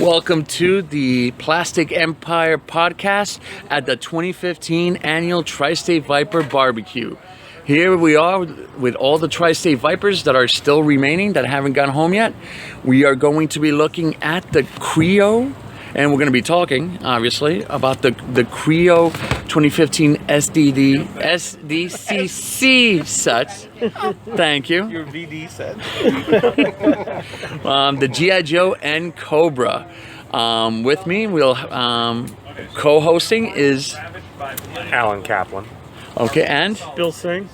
Welcome to the Plastic Empire podcast at the 2015 Annual Tri-State Viper Barbecue. Here we are with all the Tri-State Vipers that are still remaining, that haven't gone home yet. We are going to be looking at the Creo, and we're going to be talking, obviously, about the Creo 2015 SDCC sets. Thank you. Your VD set. The G.I. Joe and Cobra. With me, we'll co-hosting is Alan Kaplan. okay, and Bill Singh.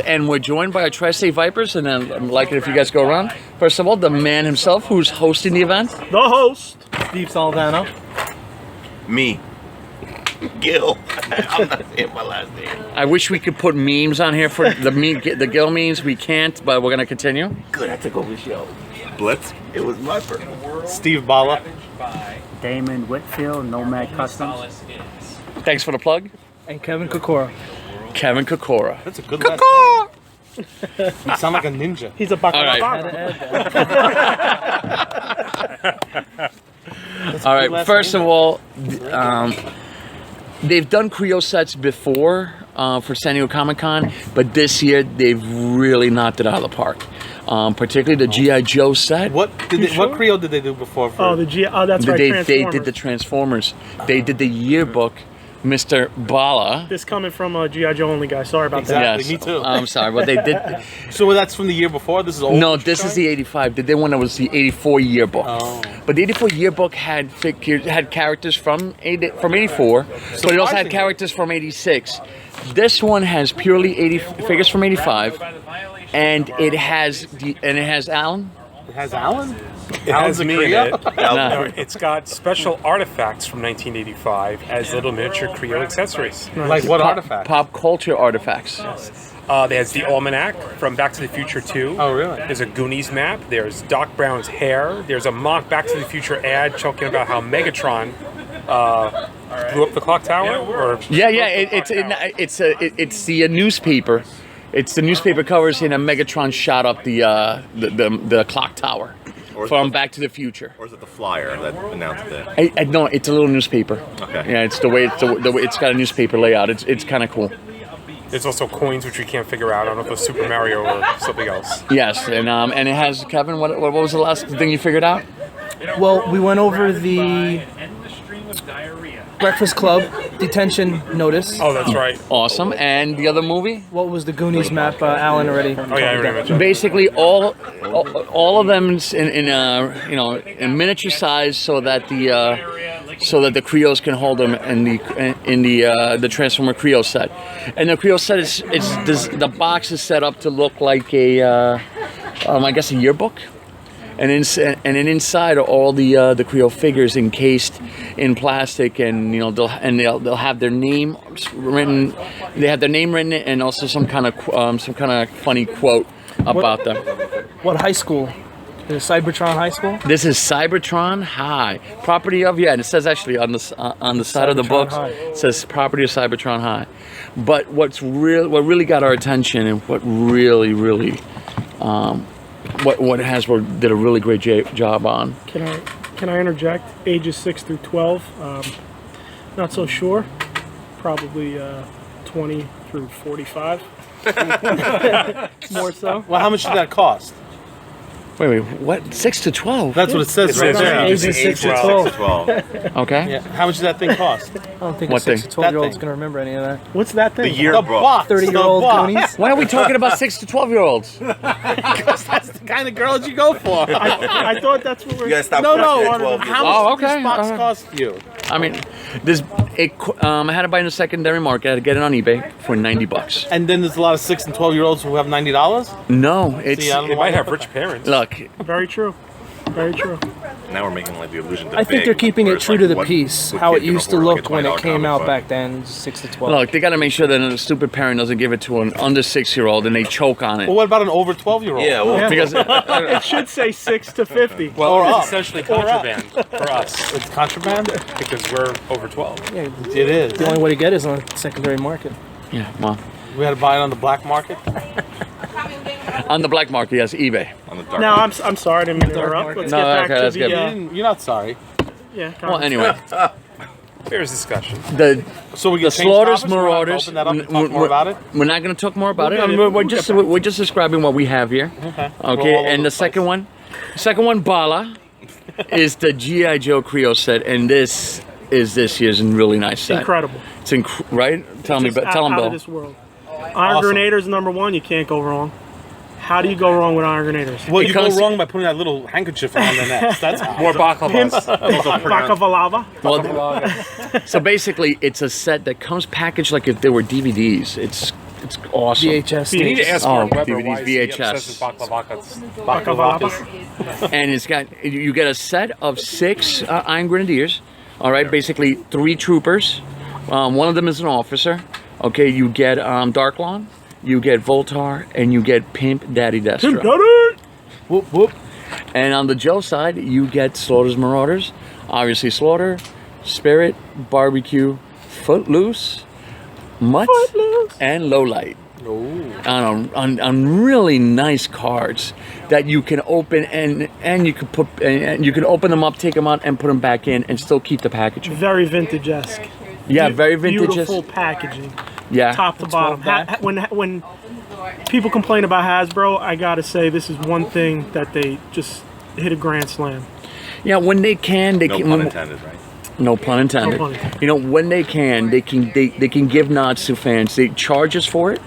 and we're joined by our Tri-State Vipers, and I'd like it if you guys go around. First of all, the man himself who's hosting the event. The host. Steve Salvano. Me. Gil. I'm not saying my last name. I wish we could put memes on here for the Gill memes. We can't, but we're gonna continue. Good, I took over the show. Blitz. It was my first. Steve Bala. Damon Whitfield, Nomad Customs. Thanks for the plug. And Kevin Kokora. Kevin Kokora. That's a good last name. You sound like a ninja. He's a All right. All right. First of all, they've done Creo sets before for San Diego Comic-Con, but this year they've really knocked it out of the park. Particularly the G.I. Joe set. What Creo did they do before? That's right. They Transformers. did the Transformers. They did the yearbook. Mr. Bala. This coming from a G.I. Joe only guy. Sorry about Exactly. Yes. Me too. I'm sorry, but they did. So that's from the year before? This is old? No, this is the 85. They did one that was the 84 yearbook. Oh. But the 84 yearbook had characters from 84, but it also had Surprisingly. characters from 86. This one has purely 80 figures from 85, and it has Alan. It has Alan? It has me in it. No. It's got special artifacts from 1985 as little miniature Creo accessories. Like what artifact? Pop culture artifacts. There's the Almanac from Back to the Future 2. Oh, really? There's a Goonies map. There's Doc Brown's hair. There's a mock Back to the Future ad talking about how Megatron blew up the clock tower. It's the newspaper. It's the newspaper covers in a Megatron shot up the clock tower from Back to the Future. Or is it the flyer that announced it? No, it's a little newspaper. Okay. Yeah, it's the way it's got a newspaper layout. It's kind of cool. There's also coins which we can't figure out. I don't know if it's Super Mario or something else. Yes, and it has Kevin. What was the last thing you figured out? Well, we went over the Breakfast Club detention notice. Oh, that's right. Awesome. And the other movie? What was the Goonies map? Alan already. Oh, yeah, I already mentioned. Basically, all of them in miniature size, so that the Creos can hold them in the Transformer Creo set. And the Creo set the box is set up to look like I guess a yearbook. And then inside are all the Creo figures encased in plastic, and they'll have their name written. They have their name written, and also some kind of funny quote about them. What high school? Is it Cybertron High School? This is Cybertron High, property of and it says actually on the side of the book, it says property of Cybertron High. But what really got our attention, and what really what Hasbro did a really great job on. Can I interject? Ages 6 through 12. Not so sure. Probably 20 through 45. More so. Well, how much did that cost? Wait, what? 6 to 12? That's what it says right there. Ages 6 to 12. Okay. Yeah. How much did that thing cost? I don't think What a 6 thing? to 12-year-old's That going to remember any of that. What's that thing? The box. 30-year-old The box. Goonies. Why are we talking about 6 to 12-year-olds? Because that's the kind of girls you go for. I thought that's what we're... You gotta stop No, questioning no. 12 How much did this box cost you? I mean, I had to buy in a secondary market. I had to get it on eBay for $90. And then there's a lot of 6 and 12-year-olds who have $90? No, it's See, I don't They know might why. have rich parents. look. Very true. Very true. Now we're making like the illusion. I think they're keeping it true to the piece, how it used to look when it came out back then, 6 to 12. Look, they got to make sure that a stupid parent doesn't give it to an under 6-year-old and they choke on it. Well, what about an over 12-year-old? Yeah, well, Because It should say 6 to 50. Well, Or it's up. essentially contraband for us It's contraband? because we're over 12. Yeah, It is. the only way to get it is on the secondary market. yeah, well, We had to buy it on the black market. on the black market, yes, eBay. on the dark. Now, I'm sorry, I didn't mean to interrupt. Let's No, get back okay, that's to good. the... You're not sorry. Yeah. Well, anyway, There's discussion. So we the can change Slaughters topics? We're not gonna Marauders. Open that up and talk more about it. We're not going to talk more about it. We'll I mean, get it. we're just describing what we have here. Okay. Okay, We're all over and the the second one, Bala, is the GI Joe Creo set, and this is this year's really nice set. Incredible. It's right. Tell Just them, out Bill. of this world. Iron Grenaders #1. You can't go wrong. How do you go wrong with Iron Grenaders? Well, you go Because- wrong by putting that little handkerchief around their necks. That's More baklavas. Bakavalava. Well, so basically, it's a set that comes packaged like if they were DVDs. It's awesome. VHS. You need to ask Mark Webber DVDs, why is he VHS. obsessed with baklavakas. Bakavalava. And it's got you get a set of 6 Iron Grenadiers. All right, basically 3 troopers. One of them is an officer. Okay, you get Dark Lawn, you get Voltar, and you get Pimp Daddy Destro. Whoop whoop. And on the Joe side, you get Slaughter's Marauders. Obviously, Slaughter, Spirit, Barbecue, Footloose, Mutt, and Lowlight. On really nice cards that you can open and you can put and you can open them up, take them out, and put them back in, and still keep the packaging. Very vintage-esque. Yeah, very vintage. Beautiful packaging, Yeah, top to bottom. When people complain about Hasbro, I gotta say this is one thing that they just hit a grand slam. yeah. When they can, they No can. pun intended, right? No pun intended. No pun intended. You know, when they can give nods to fans. They charge us for it.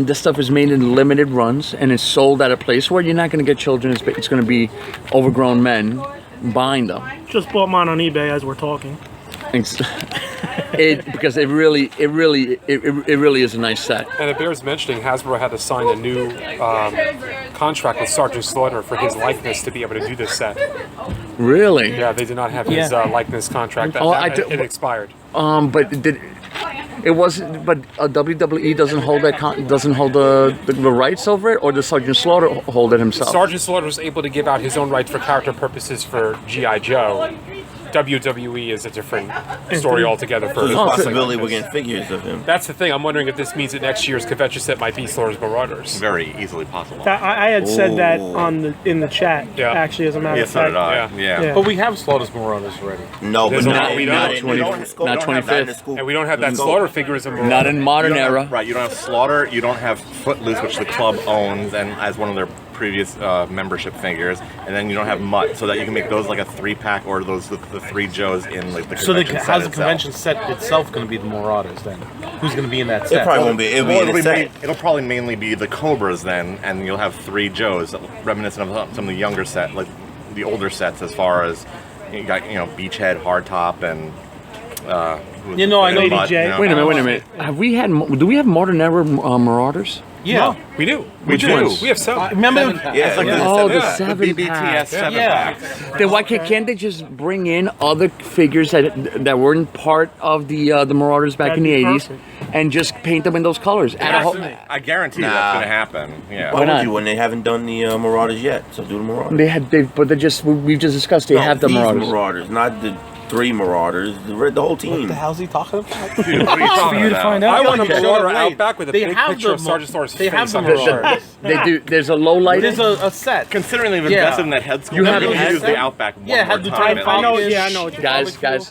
This stuff is made in limited runs and it's sold at a place where you're not going to get children. It's going to be overgrown men buying them. Just bought mine on eBay as we're talking. Because it really is a nice set. And it bears mentioning Hasbro had to sign a new contract with Sergeant Slaughter for his likeness to be able to do this set. Really? Yeah, they did not have his likeness contract. It expired. But it wasn't. But WWE doesn't hold the rights over it, or does Sergeant Slaughter hold it himself? Sergeant Slaughter was able to give out his own rights for character purposes for GI Joe. WWE is a different story altogether. For There's a his possibility likeness. we're getting figures of him. That's the thing. I'm wondering if this means that next year's convention set might be Slaughter's Marauders. Very easily possible. I had said that in the chat. Yeah. Actually, as a matter Yeah, of so did fact. I. Yeah. Yeah. But we have Slaughter's Marauders already. No, but There's not no- we not don't. in Not scope. Don't have that in the 25th. scope. And we don't have that Slaughter figure as a Marauder. Not in modern era. Right, you don't have Slaughter, you don't have Footloose, which the club owns and as one of their previous membership figures, and then you don't have Mutt, so that you can make those like a 3-pack or those the 3 Joes in like the So convention set how's the itself. convention set itself going to be the Marauders then? Who's going to be in that It set? probably won't be. It'll be Well, in the set. it'll probably mainly be the Cobras then, and you'll have 3 Joes, reminiscent of some of the younger set, like the older sets, as far as you got, Beachhead, Hardtop, and I know Mutt, J. Wait a minute. Do we have modern era Marauders? Yeah. We do. Which do. ones? We have some. Remember? Yeah, It's like the the 7 BBTS pack. 7 Yeah. packs. Then why can't they just bring in other figures that weren't part of the Marauders back in the That'd be 80s and just paint them in those colors? I guarantee you that's Nah. going to happen. Yeah. Why not? would you when they haven't done the Marauders yet? So do the Marauders. We've just discussed they No, have the these Marauders. not the 3 Marauders. The whole team. What the hell's he talking about? Dude, what are you talking For you to about? find I out. want a Okay. Marauder Wait, Outback with a they big have picture the of Sergeant Slaughter's they have face the on his Marauders. shirt. They do. There's a low light. There's a set. Considering they've Yeah. invested in that head sculpt, You have maybe a head use the set? Outback one Yeah, more have the time. Time I know. Falcon. Yeah, I know. What you're guys, talking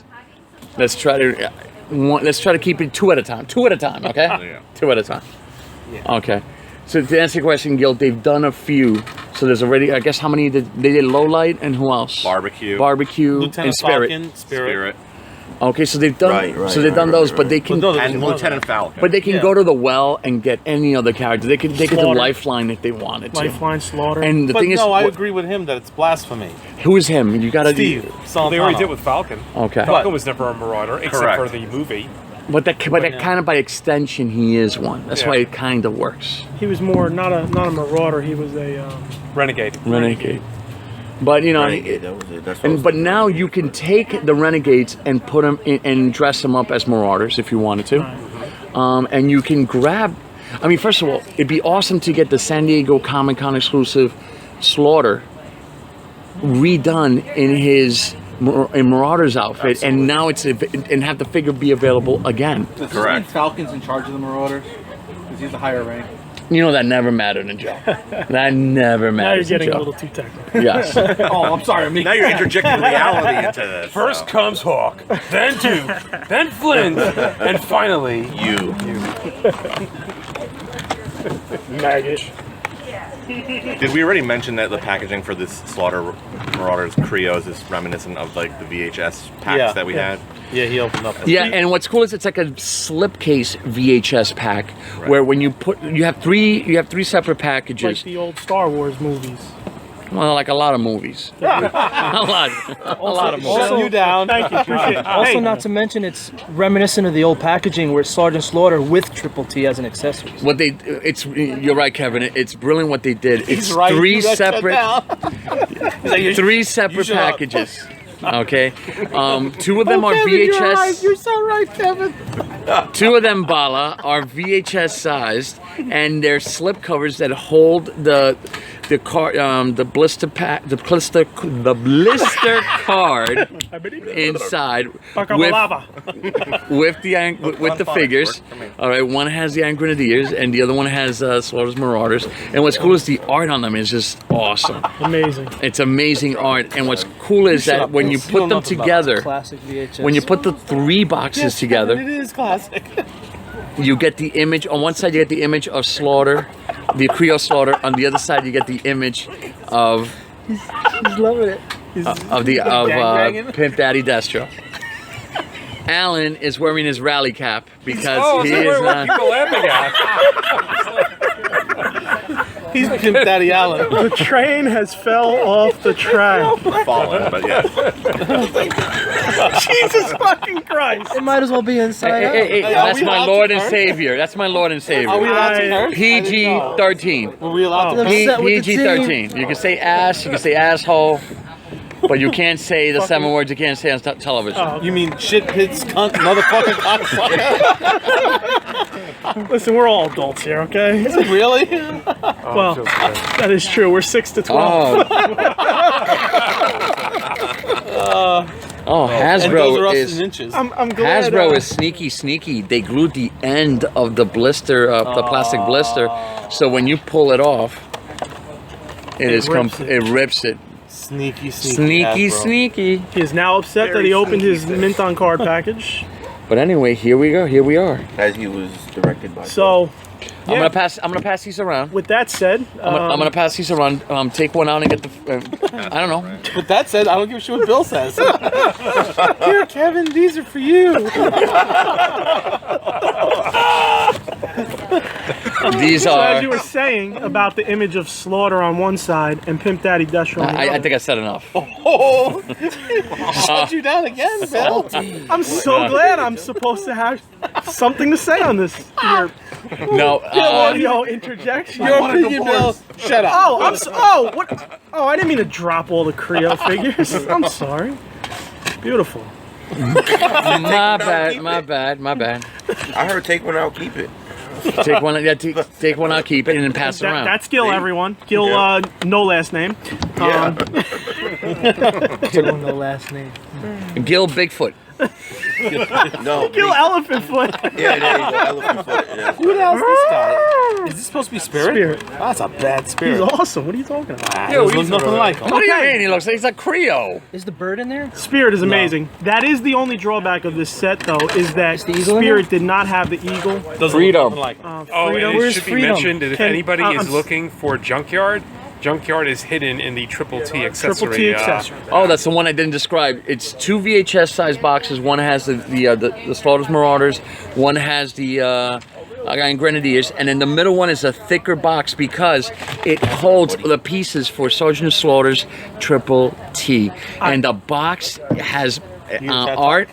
let's try to keep it 2 at a time. 2 at a time, okay? Yeah. 2 at a time. Okay. So to answer your question, Gil, they've done a few. So there's already, I guess, how many they did? Low Light and who else? Barbecue. Lieutenant and Spirit. Falcon, Spirit. Okay, so they've done. Right, so they've done those, but they But can. no, there's And more Lieutenant than that. Falcon. But they can Yeah. go to the well and get any other character. They can do Slaughter. Lifeline if they wanted to. Lifeline, Slaughter. And the But thing is, no, I what- agree with him that it's blasphemy. who is him? You gotta. Steve, Well, they already Salantano. did with Falcon. Okay. Falcon was never a Marauder, except Correct. for the movie. But that kind of by extension, he is one. That's Yeah. why it kind of works. he was more not a Marauder. He was a Renegade. Renegade. But you know, Renegade, that was it. That's what but now you can take the Renegades and put them in and dress them up as Marauders if you wanted to, and you can grab. I mean, first of all, it'd be awesome to get the San Diego Comic-Con exclusive Slaughter redone in his Marauders outfit, and now and have the figure be available again. Correct. Falcon's in charge of the Marauders? Because he's the higher rank. You know that never mattered in Joe. That never Now you're mattered. getting in a Joe. little too technical. Yes. Oh, I'm sorry. Now you're interjecting reality into this. First comes Hawk, then Duke, then Flint, and finally You. Maggot. Did we already mention that the packaging for this Slaughter Marauders Creos is reminiscent of like the VHS packs that we had? Yeah, he opened up. Yeah, and what's cool is it's like a slipcase VHS pack where when you put you have three separate Like packages. the old Star Wars movies. Well, like a lot of movies. a lot of movies. Shutting you down. Thank you. Appreciate it. Also, Hey, not to mention, it's reminiscent of the old packaging where Sergeant Slaughter with Triple T as an accessory. What you're right, Kevin. It's brilliant what they did. It's right, three you got shut separate down. three separate shut up. packages. Okay, two of them are VHS. You're so right, Kevin. Two of them, Bala, are VHS sized, and they're slip covers that hold the blister card inside with the figures. All right, one has the Iron Grenadiers, and the other one has Slaughter's Marauders. And what's cool is the art on them is just awesome. amazing. It's amazing art, and what's cool is that when you put them together, Classic VHS. when you put the three boxes together, It is classic. you get the image on one side. You get the image of Slaughter, the Creo Slaughter. On the other side, you get the image of He's loving it. Pimp Daddy Destro. Alan is wearing his rally cap because he is what people laughing at. He's Pimp Daddy Allen. The train has fell off the track. Fallen, but yeah. Jesus fucking Christ. It might as well be inside out. Hey, are that's we my allowed Lord to and curse? Savior. That's my Lord and Are we Savior. allowed to curse? PG-13. Were we allowed to I'm curse? upset with the team. PG-13. You can say ass, you can say asshole, but you can't say the 7 words you can't say on television. You mean shit, pits, cunt, motherfucker, cocksucker? Listen, we're all adults here, okay? Really? Well, that is true. We're 6 to 12. Oh, And those are Hasbro us is in inches. I'm glad. Hasbro is sneaky. They glued the end of the blister, the plastic blister, so when you pull it off, it rips it. Sneaky. Sneaky. He is now upset that he opened his mint on card package. But anyway, here we go. Here we are. As he was directed by. So, I'm gonna pass these around. with that said, I'm gonna pass these around. Take one out and get the. I don't know. With that said, I don't give a shit what Bill says. Here, Kevin, these are for you. These so are. as you were saying about the image of Slaughter on one side and Pimp Daddy Destro on the I other. think I said enough. Oh, shut you down again, Bill. I'm so glad I'm supposed to have something to say on this here No. audio interjection. Your opinion, Bill. Shut up. What? Oh, I didn't mean to drop all the Creo figures. I'm sorry. Beautiful. My bad. I heard take one out, keep it. Take one. Yeah, take one out, keep it, and then pass it around. That's Gil, everyone. Gil, no last name. Yeah. No last name. Gil Bigfoot. No. Gil Elephant Foot. Yeah, there you go. Elephant foot. Yeah. Who the hell's this guy? Is this supposed to be Spirit? Spirit. Oh, that's a bad He's Spirit. awesome. What are you talking about? There's nothing like him. What do you mean? He looks like he's a Creo. Is the bird in there? Spirit is amazing. That is the only drawback of this set, though, is that the eagle in Spirit did not have the eagle. Doesn't Freedom. look nothing like him. Oh, Freedom. and it Where's should be Freedom? mentioned that if Can- anybody I'm is s- looking for Junkyard is hidden in the Triple T accessory. Triple T accessory. Oh, that's the one I didn't describe. It's 2 VHS size boxes. One has the Slaughter's Marauders. One has the Iron Grenadiers, and then the middle one is a thicker box because it holds the pieces for Sergeant Slaughter's Triple T. And the box has art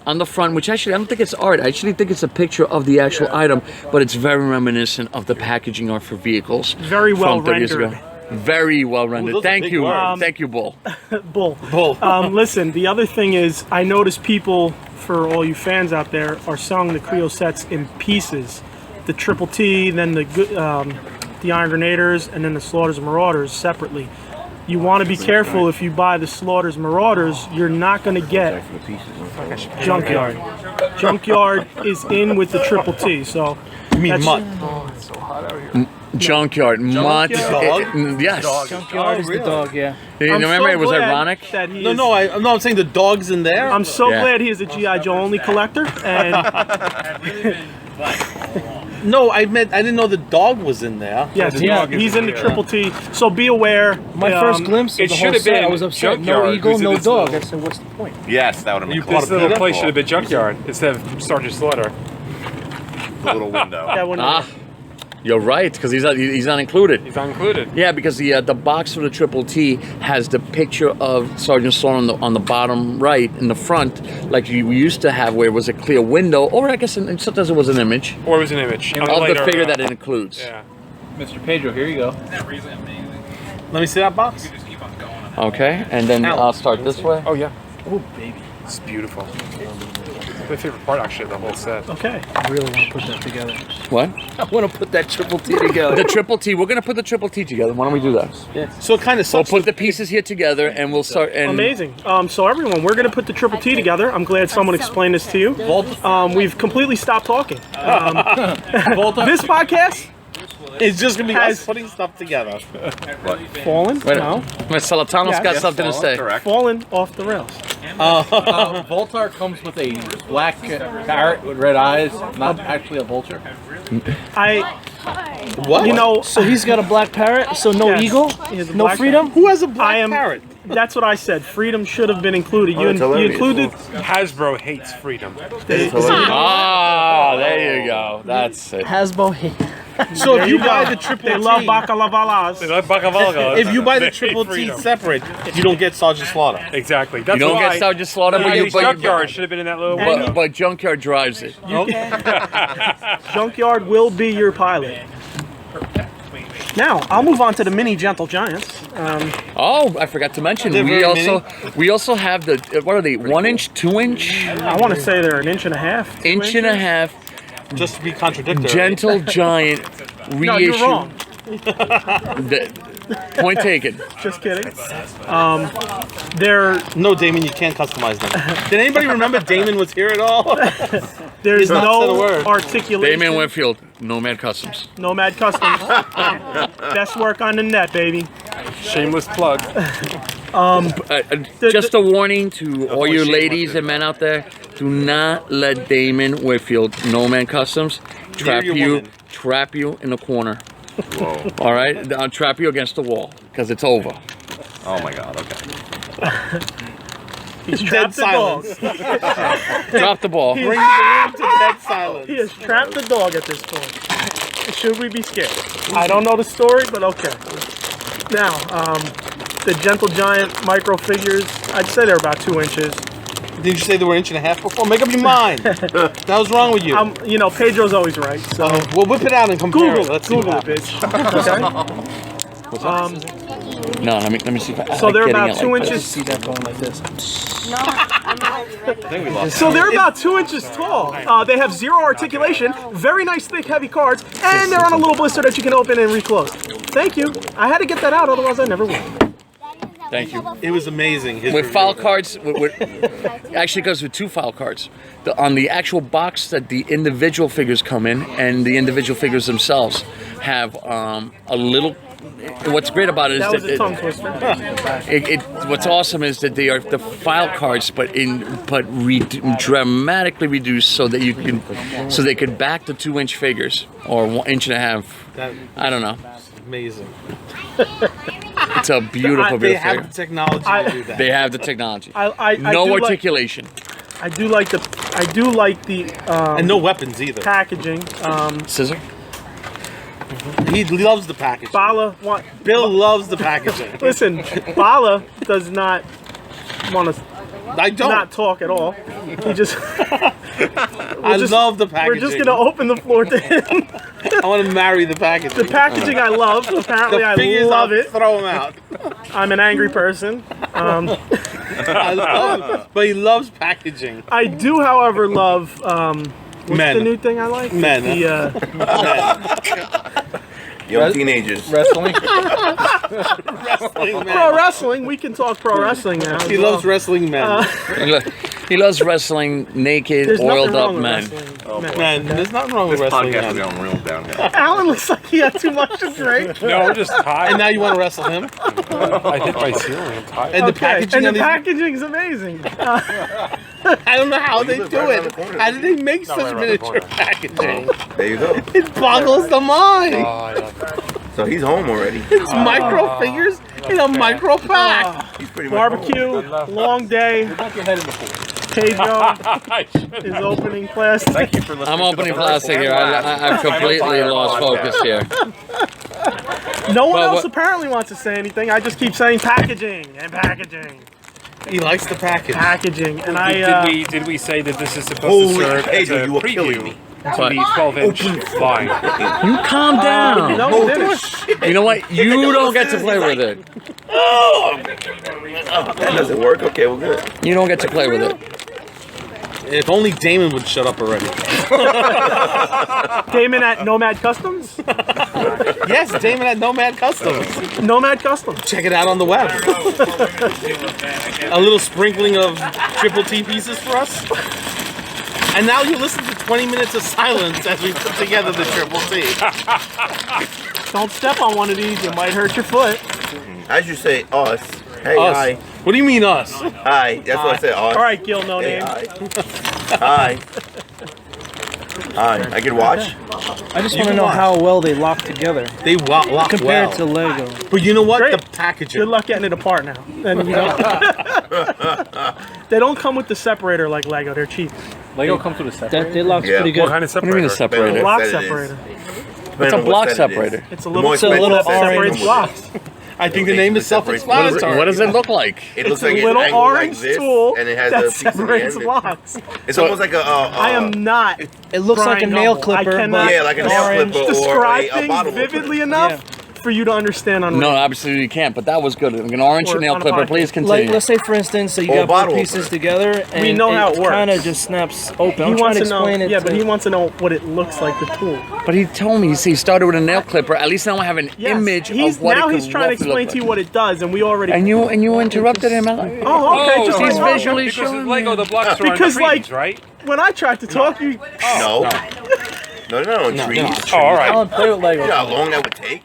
on the front, which actually I don't think it's art. I actually think it's a picture of the actual item, but it's very reminiscent of the packaging art for vehicles. Very well from 30 years rendered. ago. Very well rendered. those are Thank big you. words. Thank you, Bull. Bull. Listen, the other thing is, I noticed people, for all you fans out there, are selling the Creo sets in pieces. The Triple T, then the Iron Grenadiers, and then the Slaughter's Marauders separately. You want to be careful if you buy the Slaughter's Marauders, you're not going to get Junkyard. Junkyard is in with the Triple T, so You mean that's- mutt? Junkyard. Much. Yes. Junkyard is the dog, yeah. You remember it was ironic? That he No, I'm saying the dog's in there. I'm so Yeah. glad he is a G.I. Joe only collector. And No, I didn't know the dog was in there. yes, the dog is he's in in the here. Triple T. So be aware. My first glimpse of it the should whole have set, been I was upset. No Junkyard, eagle, because no it's dog. a- I said, what's the point? Yes, that would have been cool. This little place should have been Junkyard instead of Sergeant Slaughter. The little window. That one. Ah, you're right, because he's not included. He's not included. Yeah, because the box for the Triple T has the picture of Sergeant Slaughter on the bottom right in the front, like you used to have, where it was a clear window, or I guess sometimes it was an image Or it was an image. of the figure that it includes. Yeah. Mr. Pedro, here you go. Let me see that box. Okay, and then I'll start this way. Oh, yeah. Oh, baby. It's beautiful. My favorite part, actually, of the whole set. Okay. I really want to put that together. What? I want to put that Triple T together. The Triple T. We're gonna put the Triple T together. Why don't we do that? So it kind of We'll sucks. put the pieces here together, and we'll start. And Amazing. So everyone, we're going to put the Triple T together. I'm glad someone explained this to you. We've completely stopped talking. This podcast It's just gonna be Has- us putting stuff together. fallen. Wait, No, my Salatano's got something to say. Correct. fallen off the rails. Voltar comes with a black parrot with red eyes, not actually a vulture. What? You know, So he's got a black parrot, so no Yes. eagle? He has a No black freedom? Who has a black I parrot? That's what I said. Freedom should have been included. You, that's you hilarious. included. Hasbro hates freedom. Ah, there you go. That's it. Hasbro. So if you go. buy the triple They T, love bakalavalas. if you buy the triple T freedom. separate, you don't get Sergeant Slaughter. Exactly. That's You don't why get Sergeant Slaughter, but you Junkyard should have been in that little but Junkyard drives it. Junkyard will be your pilot. Now, I'll move on to the mini Gentle Giants. Oh, I forgot to mention They're we very also have the what are they? 1 inch, 2 inch, I want to say they're an inch and a half. 2 inch and a half Just to be contradictory. Gentle Giant reissue. No, you're wrong. Point taken. Just kidding. They're No, Damon, you can't customize them. Did anybody remember Damon was here at all? there's not said a no word. articulation. Damon Winfield, Nomad Customs. Nomad Customs. Best work on the net, baby. shameless plug. Just a warning to all you ladies and men out there: do not let Damon Winfield, Nomad Customs, trap your you woman. in the corner. All right, I'll trap you against the wall because it's over. Oh my God. Okay. He's Dead trapped the dog. silence. Drop the ball. Bring the room to dead silence. He has trapped the dog at this point. Should we be scared? I don't know the story, but okay. Now, the Gentle Giant micro figures, I'd say they're about 2 inches. Didn't you say they were 1.5 inches before? Make up your mind. That was wrong with you. You know, Pedro's always right, so We'll whip it out and compare Google it. it. Let's see Google what it, happens. bitch. No, let me see if I. So they're getting about it 2 like inches. this. See that going like this. So they're about 2 inches tall. They have zero articulation, very nice, thick, heavy cards, and they're on a little blister that you can open and reclose. Thank you. I had to get that out, otherwise I never would. Thank you. It was amazing. His With review. file cards, actually it goes with 2 file cards. On the actual box that the individual figures come in, and the individual figures themselves have a little. What's great about it is That was a that tongue twister. what's awesome is that they are the file cards, but dramatically reduced so that they could back the 2 inch figures or 1.5 inches. I don't know. Amazing. It's a beautiful, They beautiful have figure. the technology to do that. They have the technology. I No do like- articulation. I do like the And no weapons either. packaging. Scissor. He loves the packaging. Bala Bill loves the packaging. listen, Bala does not want to I don't. not talk at all. He just I love the packaging. we're just gonna open the floor to him. I want to marry the packaging. The packaging I love. Apparently The I figures, love I'll it. throw them out. I'm an angry person. I love it. But he loves packaging. I do, however, love what's Men. the new thing I like? Men. The Young teenagers. Wrestling. Wrestling pro wrestling. We can talk pro wrestling now. He loves wrestling men. Look, He loves wrestling naked, There's nothing oiled up wrong with men. wrestling. Man, there's nothing wrong with This wrestling. podcast is Man. going real downhill. Alan looks like he had too much to drink. No, we're just tired. And now you want to wrestle him? I hit my ceiling. I'm tired. And the Okay, packaging and on the these- packaging's amazing. I don't know how they live do right around it. the corner. How did they make Not such right around the miniature corner. packaging? There you go. It boggles the mind. Oh, I love that. So he's home already. It's micro figures in a micro pack. He's pretty much home. Barbecue, long day. Dunk your head in the pool. Pedro is opening plastic. Thank you for listening. I'm to opening the first plastic and here. last I've completely lost focus here. No one Well, else what- apparently wants to say anything. I just keep saying packaging and packaging, He likes the package. packaging, and I. Did we say that this is supposed Holy to serve as Pedro, a you are killing preview me. to the 12-inch line? You calm down. No, we didn't. You know what? You don't get to play with it. That doesn't work. Okay, we're good. You don't get to play with it. If only Damon would shut up already. Damon at Nomad Customs. Yes, Damon at Nomad Customs. Nomad Customs. Check it out on the web. A little sprinkling of triple T pieces for us. And now you listen to 20 minutes of silence as we put together the triple T. Don't step on one of these; you might hurt your foot. I should say us. Hey, Us. hi. What do you mean us? Hi. That's what I said. Us. All right, Gil, no Hey, name. hi. Hi. Hi. I can watch. I just You want to can know watch. how well they lock together They lock compared well. to Lego. But you know what? Great. The packaging. Good luck getting it apart now. And you know, they don't come with the separator like Lego. They're cheap. Lego comes with a separator. That they locks Yeah. pretty What good. kind of What do you mean a separator? separator? Block set it is. separator. It's a block separator. It's a little, It's a little separates orange. blocks. I think the name is self-explanatory. What does it look like? It looks It's like a it's little angled orange like this, tool and it has that a piece at the separates end. blocks. It's almost like a. I am not. It looks like a Brian nail Noble. I clipper, cannot but Yeah, like a nail orange. clipper or Describe a things bottle vividly opener. enough for you to understand on No, radio. absolutely you can't. But that was good. Like an orange Or nail on a clipper. podcast. Please Like, continue. let's say for instance, that you Or a got bottle both pieces opener. together, and We know how it works. kind of just snaps open. He I'm trying wants to to know. explain it. Yeah, to, but he wants to know what it looks like. The tool. But he told me he started with a nail clipper. At least now I have an Yes. image He's of what now it could he's trying to roughly explain look to you like. what it does, and we already. And you interrupted him. Oh, okay. Oh, just he's like visually because showing with Lego, the blocks are Because, on like- trees, right? when I tried to talk, you. No. No, no, trees. Oh, all right. Alan, play with Lego. You know how long that would take?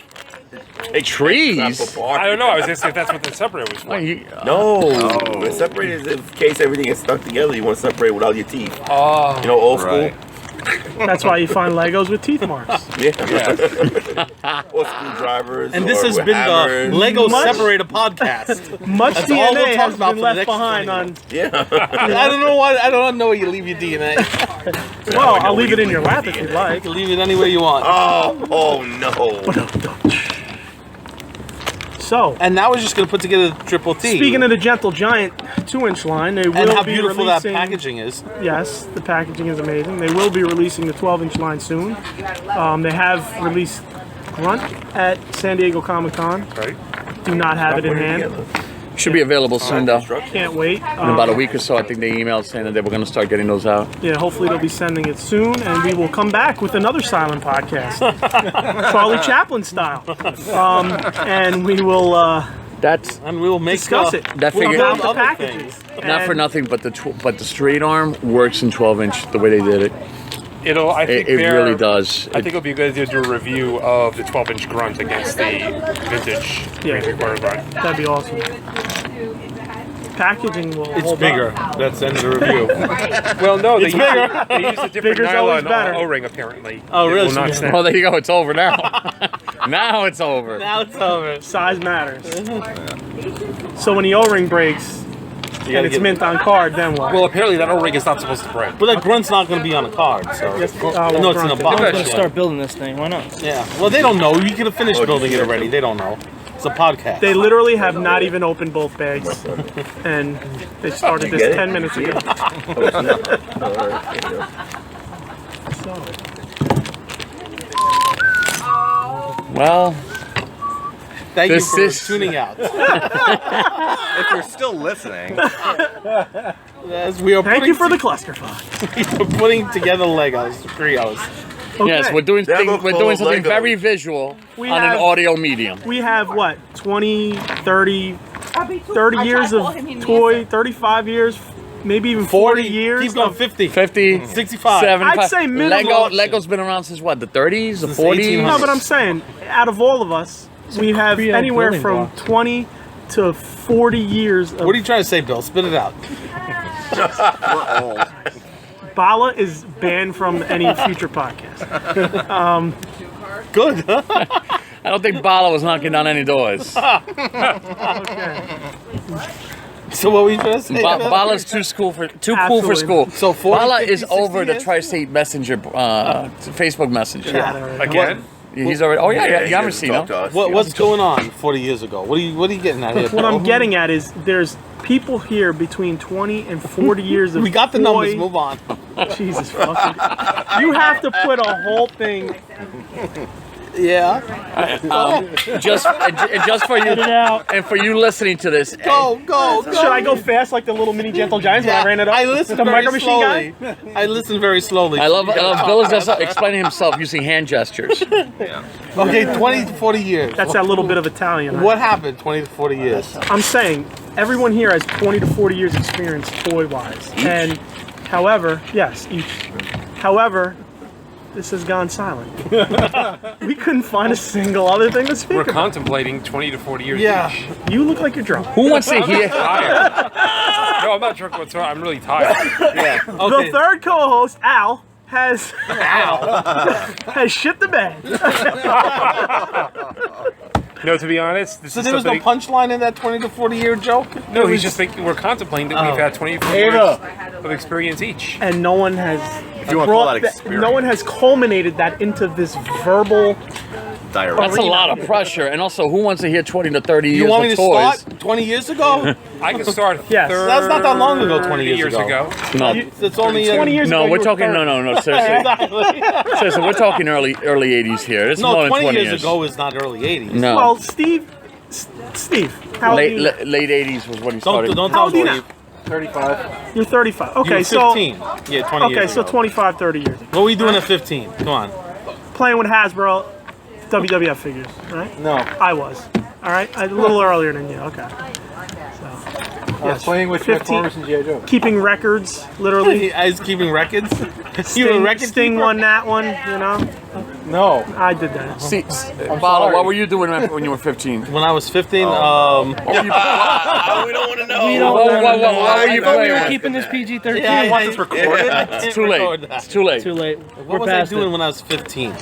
trees. I don't know. I was going to say if that's what the separator was for. Well, you- No. The separator is in case everything is stuck together. You want to separate without your teeth. Oh. You know, old school. Right. That's why you find Legos with teeth marks. Yeah. Or screwdrivers. And this or has been hammers. the Lego Much- Separator podcast. Much That's all we'll DNA talk has about been for the left next behind 20 on. Yeah. I don't know why. I don't know where you leave your DNA. Well, I'll leave it in your lap if you'd You like. can leave it any way you want. Oh no. So, And now we're just gonna put together the triple T. speaking of the Gentle Giant 2-inch line, they will and how be beautiful releasing. that packaging is. Yes, the packaging is amazing. They will be releasing the 12-inch line soon. They have released Grunt at San Diego Comic-Con. Right. Do not have it in hand. should be available soon though. Can't wait. In about a week or so, I think they emailed saying that they were going to start getting those out. Yeah, hopefully they'll be sending it soon, and we will come back with another silent podcast, Charlie Chaplin style, and we will And we'll make discuss it. That we'll figure- build About the other packages. things. Not for And nothing, but the straight arm works in 12-inch the way they did it. It'll. I think It they're- really does. I think it'll be good to do a review of the 12-inch Grunt against the vintage Yeah. 3/4 Grunt. That'd be awesome. Packaging will It's hold bigger. up. That's the end of the review. Well, no, they It's use, bigger. they use a different Bigger's always nylon better. O-ring apparently. Oh, It really? will not Yeah. snap. Oh, there you go. It's over now. Now it's over. Now it's over. Size matters. So when the O-ring breaks and it's mint on card, then what? Well, apparently that O-ring is not supposed to break. But that Grunt's not going to be on a card, so. Yes, no, it's in a Grunt. box. I'm gonna Yeah. start building this thing. Why not? Yeah. Well, they don't know. You could have finished building it already. They don't know. It's a podcast. They literally have not even opened both bags, and they started this get it? 10 minutes ago. So, Well, Thank this you for is- tuning out. If you're still listening, As we are thank you putting for the clusterfuck. we're putting together Legos, Trios. Okay. yes, we're doing Never we're doing call something Lego. very visual We on have- an audio medium. We have what, 20, 30 years of toy, 35 years maybe even 40 years. Keep going. of- 50. 50, 65. 75. I'd say minimum. Lego's been around since what? The 30s, the Since 40s. No, but I'm saying, out of all of us, we have Pre-ed anywhere building from blocks. 20 to 40 years of What are you trying to say, Bill? Spit it out. We're old. Bala is banned from any future podcast. Good. I don't think Bala was knocking down any doors. Okay. So what were you trying to say? Bala's too cool for Absolutely. school. So 40, Bala 50, is over 60 the years? Tri-State Messenger, Facebook Messenger. Again? He's already. Oh yeah, he you haven't doesn't seen talk him. to us. What's going on 40 years ago? What are you getting at here? What I'm Bill? getting at is there's people here between 20 and 40 years of We got the toy- numbers. Move on. Jesus fucking. You have to put a whole thing. Yeah. Just for you and for you listening to this. Go. Should I go fast like the little mini Gentle Giants when I ran it up? I listened the very micro machine slowly. guy? I listened very slowly. I love Bill is just explaining himself using hand gestures. Okay, 20 to 40 years. That's that little bit of Italian. Right? What happened 20 to 40 years? I'm saying everyone here has 20 to 40 years experience toy-wise. And however, yes, each. However, this has gone silent. We couldn't find a single other thing to speak We're about. contemplating 20 to 40 years Yeah. each. You look like you're drunk. Who wants to I'm hear? tired. No, I'm not drunk whatsoever. I'm really tired. Yeah. The Okay. third co-host, Al, has has shit the bed. No, to be honest, this So is there was no something. punchline in that 20 to 40 year joke? No, he's just thinking we're contemplating that we've had 24 years of experience each. And no one has you wanna call that that- experience. no one has culminated that into this verbal. Diarrhea. That's a lot of pressure. And also, who wants to hear 20 to 30 years You want me of to toys? start 20 years ago? I can start. Yes. That's not that long ago, 20 years ago. No, It's only 20 years ago. no, you we're were talking. 30. No, seriously, Exactly. seriously, we're talking early 80s here. It's more No, than 20 20 years ago is not early 80s. No, Well, Steve, how old are you? late 80s was when he Don't started. don't How tell old are you me. now? 35. You're 35. You Okay, were so 15. Yeah, 20 okay, years so ago. 25, 30 years. What were you doing at 15? Come on. Playing with Hasbro WWF figures, right? No. I was. All right, a little earlier than you. Okay. I was playing with 15. Transformers and G.I. Joe. Keeping records, literally. I was keeping records. You were a Sting, record Sting keeper? won that one, you know. No. I did that. See, Bala, sorry. what were you doing when you were 15? When I was 15, we don't want to know. What were you We're playing with? keeping this PG-13. Yeah, You want this recorded? It's too late. It's too late. Too late. What was I doing when I was 15?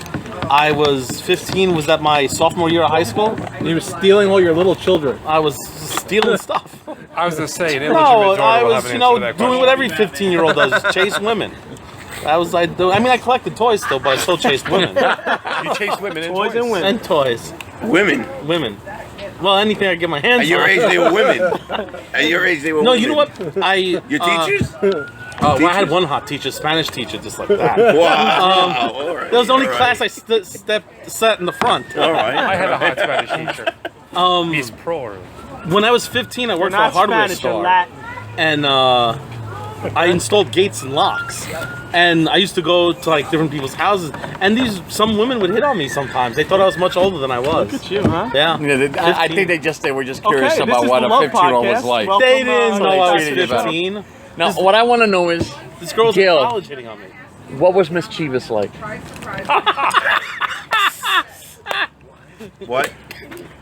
I was 15. Was that my sophomore year of high school? He was stealing all your little children. I was stealing stuff. I was going to say, an No, illegitimate daughter I will was, have an you answer know, to that doing question. what every 15-year-old does: chase women. That was I mean, I collected toys still, but I still chased women You chase women and Toys and women. and toys. Women. Well, anything I get my hands At your on. age, they were women. At your age, they were No, women. you know what? Your teachers? Well, I had one hot teacher, Spanish teacher, just like that. Wow. All right. That was the only All right. class I sat in the front. All right. I had a hot Spanish teacher. He's pro. When I was 15, I worked for a Not hardware Spanish, store, or Latin. and I installed gates and locks. And I used to go to like different people's houses, and some women would hit on me sometimes. They thought I was much older than I was. Look at you, huh? Yeah. I think they were just curious Okay, this about is what the a Love 15-year-old was Podcast. like. Welcome, They didn't know I was treated you better. 15. Now, what I want to know is, This girl was in Gil. college hitting on me. what was mischievous like? What?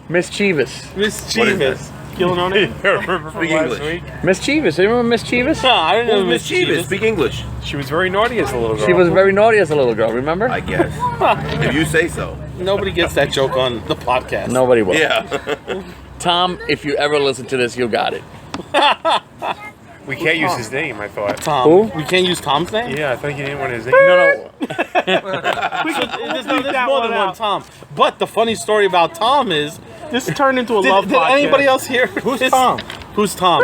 Mischievous. Mischievous. Killing on it. Remember from Speak last English. week? Mischievous. Anyone remember mischievous? No, I didn't know Who's mischievous? Speak English. She was very naughty as a little girl. She was very naughty as a little girl. Remember? I guess. If you say so. Nobody gets that joke on the podcast. Nobody will. Yeah. Tom, if you ever listen to this, you got it. We can't use his name, I thought. Tom. Who? We can't use Tom's name? Yeah, I think he didn't want his name. No. There's more that than one one out. Tom. But the funny story about Tom is, This turned into a love did podcast. anybody else hear? Who's Tom? Who's Tom?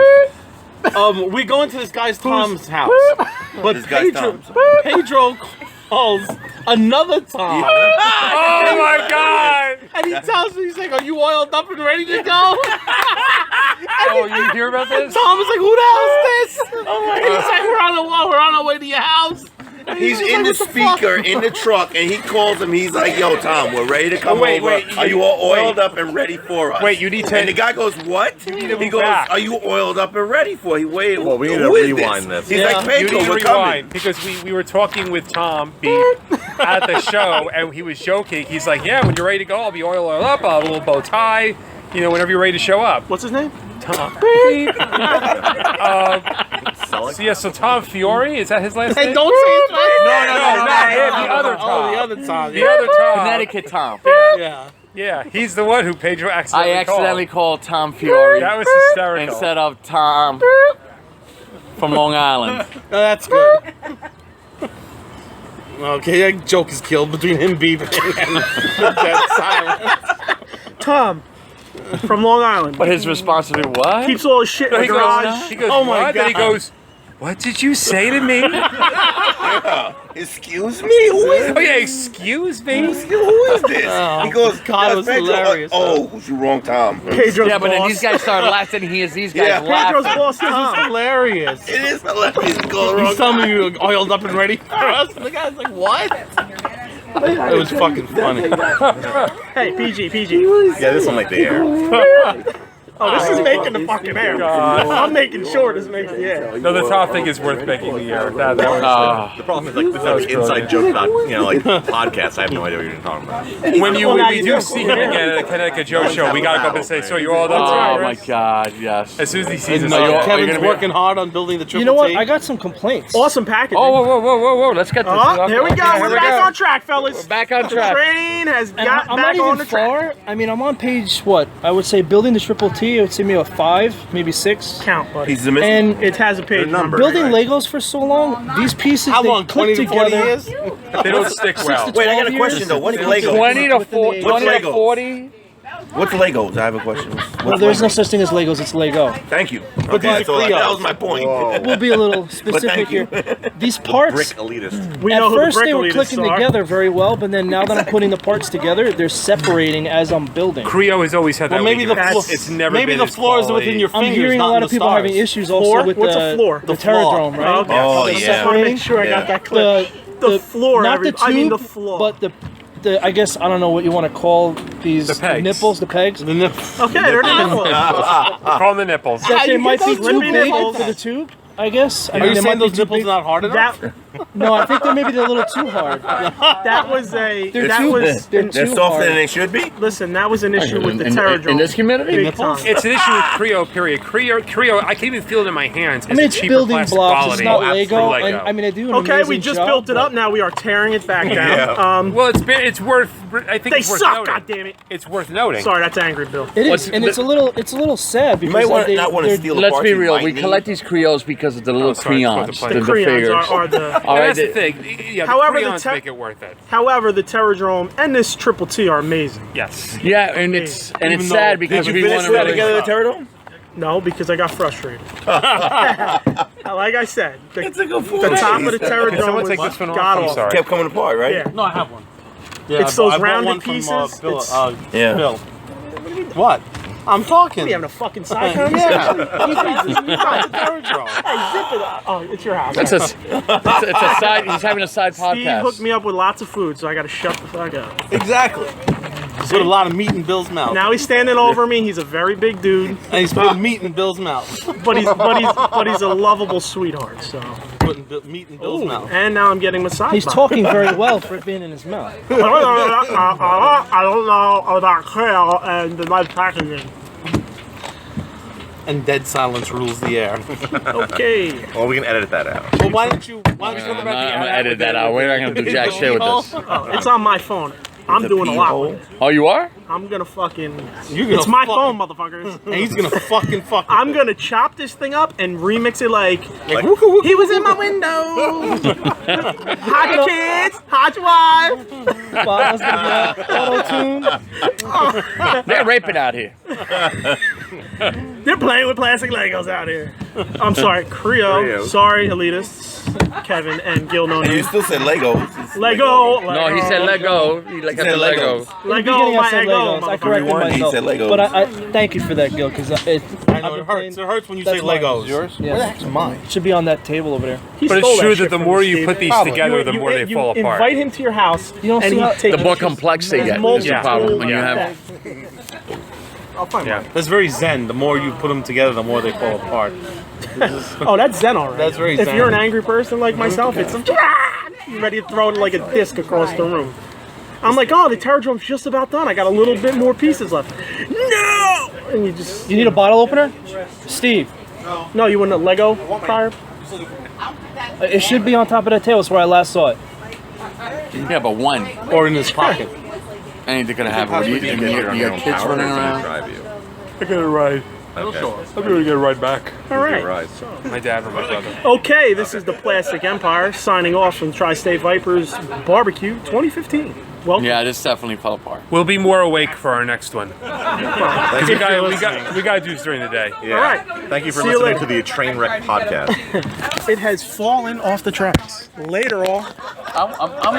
We go into this guy's Tom's house, but This guy's Pedro calls another Tom, Oh my god! and he tells me, he's like, "Are you oiled up and ready to go?" Oh, you hear about this? Tom is like, "Who the hell is this?" Oh my God. He's like, "We're on our way to your house." He's in the speaker in the truck, and he calls him. He's like, "Yo, Tom, we're ready to come over. Are you all oiled up and ready for us?" Wait, you need to. And the guy goes, "What?" He goes, back. "Are you oiled up and ready for?" He wait. Well, we need who to is rewind this. He's like, You "Pedro, need to we're coming." rewind because we were talking with Tom at the show, and he was joking. He's like, "Yeah, when you're ready to go, I'll be oiled up. I'll have a little bow tie. You know, whenever you're ready to show up." What's his name? Tom. So Tom Fiore, is that his last name? Hey, don't say his last name. No, not him. The other Tom. Oh, the other Tom. The other Tom. Connecticut Tom. Yeah. Yeah, he's the one who Pedro I accidentally accidentally called Tom Fiore That was hysterical. instead of Tom from Long Island. Oh, that's good. Okay, that joke is killed between him beeping and dead silence. Tom from Long Island. But his response would be, what? Keeps all his shit in the He garage. goes, Oh my what? Then he God. goes, what did you say to me? Excuse me, who is Oh yeah, excuse me. who is this? Oh, He goes, God, it was Pedro, hilarious. Oh, was you wrong, Tom? Pedro's Yeah, but then boss. these guys started laughing. These guys Yeah. Pedro's laughing. boss This is Tom. hilarious. It is hilarious. He's going He's wrong. telling me you were oiled up and ready for us. And the guy's like, what? It was fucking funny. Hey, PG. Yeah, this one like the air. Oh, this is making the fucking air. God. I'm making sure this makes the air. No, the top thing is worth making the air. That was, The problem is like this is an inside joke about like podcasts. I have no idea what you're talking about. when we do see him again at the Connecticut Joe show, we gotta go up and say, so you all done Oh tonight, my Chris?" God, yes. As soon as he sees us, No, you're- Kevin's gonna be- working hard on building the triple You know what? T. I got some complaints. Awesome packaging. Oh, whoa. Let's get this. Oh, here we go. Okay, We're here back on track, fellas. We're back on The track. train has And got I'm back not on even the track. far. I mean, I'm on page what? I would say building the triple T. It would say maybe a 5, maybe 6. Count, buddy. He's the missing. And It has a page number. building Legos for so long, these pieces How they long? click 20 to 40 together. years? they don't stick well. Wait, I got a 12 question years? though. What's They Lego? click 20 to within the 40. age. 20 to Legos? 40. What's Legos? I have a question. Well, there's no such thing as Legos. It's Lego. Thank you. these Okay, are so Cleos. that was my point. We'll be a little specific thank you. here. These parts. Brick elitist. We At know who first the they were brick clicking elitists are. together very well, but then now that I'm putting the parts together, they're separating as I'm building. Creo has always had that. Well, maybe the weakness. floor. It's never maybe been the his floors are quality. within your I'm fingers. hearing a not lot in of the people stars. having issues Floor? also with What's the, a floor? the The floor. Terradrome, right? Okay. Oh, So yeah. I just want to make sure I got that clip. Yeah. The floor, Not the tube, I mean the floor. but the I guess I don't know what you want to call these The pegs. nipples, the pegs. The nip- Okay, they're the nipples. Call them the nipples. That they might be those too lippy big nipples? for the tube. I guess. I Are mean, you they saying might be those too nipples big. not hard enough? That No, I think they're maybe a little too hard. that was a They're that too- was they're They're too softer hard. than they should be. listen, that was an issue with the In Terradrome. this community? Big time. It's an issue with Creo, period. Creo, I can even feel it in my hands. I mean, it's cheaper building plastic blocks. quality. It's not Through Lego. And I mean, I do an Okay, we amazing just job, built it but- up. Now we are tearing it back down. Yeah. well, it's worth. I think They it's worth suck. noting. God damn it. It's worth noting. Sorry, that's angry, Bill. It What's- is, and it's a little sad You because might they, not want to they're- steal the Let's parts be you real. might We need. collect these Creos because of the little sorry, I was crayons, supposed to the play. The crayons figures. are the. All And right, that's the thing. Yeah, However, the the crayons te- make it worth it. However, the Terradrome and this Triple T are amazing. Yes. yeah, and it's Even sad though- because Did we you want finish to that together, the Terradome? No, because I got frustrated. Like I said, the top of the Can Terradrome someone was take this one off? god I'm awful. sorry. Kept coming apart, right? Yeah. No, I have one. Yeah, It's those I bought rounded one from, pieces. Bill. It's- Yeah. Bill. What? I'm talking. We having a fucking side conversation? Yeah. It's a Terradrome. Hey, zip it up. Oh, it's your house. It's a side. He's having a side Steve podcast. hooked me up with lots of food, so I got to shut the fuck up. Exactly. He's put a lot of meat in Bill's mouth. Now he's standing over me. He's a very big dude, And he's putting meat in Bill's mouth. but he's a lovable sweetheart. So, Putting meat in Bill's mouth. and now I'm getting massaged. He's by talking very well for it being in his mouth. him. I don't know about Kale and the nice packaging. And dead silence rules the air. Okay. Well, we can edit that out. Well, why don't you talk about I'm the gonna edit that out. We're not gonna do jack shit with this. Oh, it's on my phone. I'm doing a lot with it. Oh, you are? I'm gonna fucking. You're gonna It's my fuck- phone, motherfuckers. And he's gonna fucking fuck. I'm gonna chop this thing up and remix it like wooka wooka. he was in my window. Hot your kids, hot your wife. Bob's gonna be auto-tune. They're raping out here. They're playing with plastic Legos out here. I'm sorry, Creo. Sorry, elitists. Kevin and Gil no You name. still said Legos. It's Lego. No, he said Lego. He like said said Lego. Legos. Lego. Beginning, I My said ego. Legos. I corrected Rewind, he myself. said Legos. But I thank you for that, Gil, because I know it hurts. It hurts when you say That's mine. Legos. Yours? Yeah. Where the heck's mine? It should be on that table over there. He But stole it's true shit that the from more me, you Steve. put these Probably. together, the more they you fall apart. invite him to your house. You don't and see you how- take The more pictures. complex they get Multiple is the problem. When you Yeah. have I'll find Yeah. mine. That's very zen. The more you put them together, the more they fall apart. Oh, that's Zen already. That's very If Zen. you're an angry person like myself, it's you're ready to throw it like a disc across the room. I'm like, oh, the Terradrome's just about done. I got a little bit more pieces left. No! And you just... You need a bottle opener? Steve, No, you want a Lego tire? it should be on top of that table. That's where I last saw it. yeah, but one Or in his pocket. anything gonna happen. You got kids running around. I got a ride. Okay. I'm gonna get a ride back. All right. Right. My dad or my brother. Okay, this is the Plastic Empire signing off from Tri-State Vipers Barbecue 2015. Welcome. Yeah, this definitely fell apart. We'll be more awake for our next one. Because we got to do this during the day. Yeah. All right. Thank you for See you listening later. to the Trainwreck podcast. It has fallen off the tracks. Later all. I'm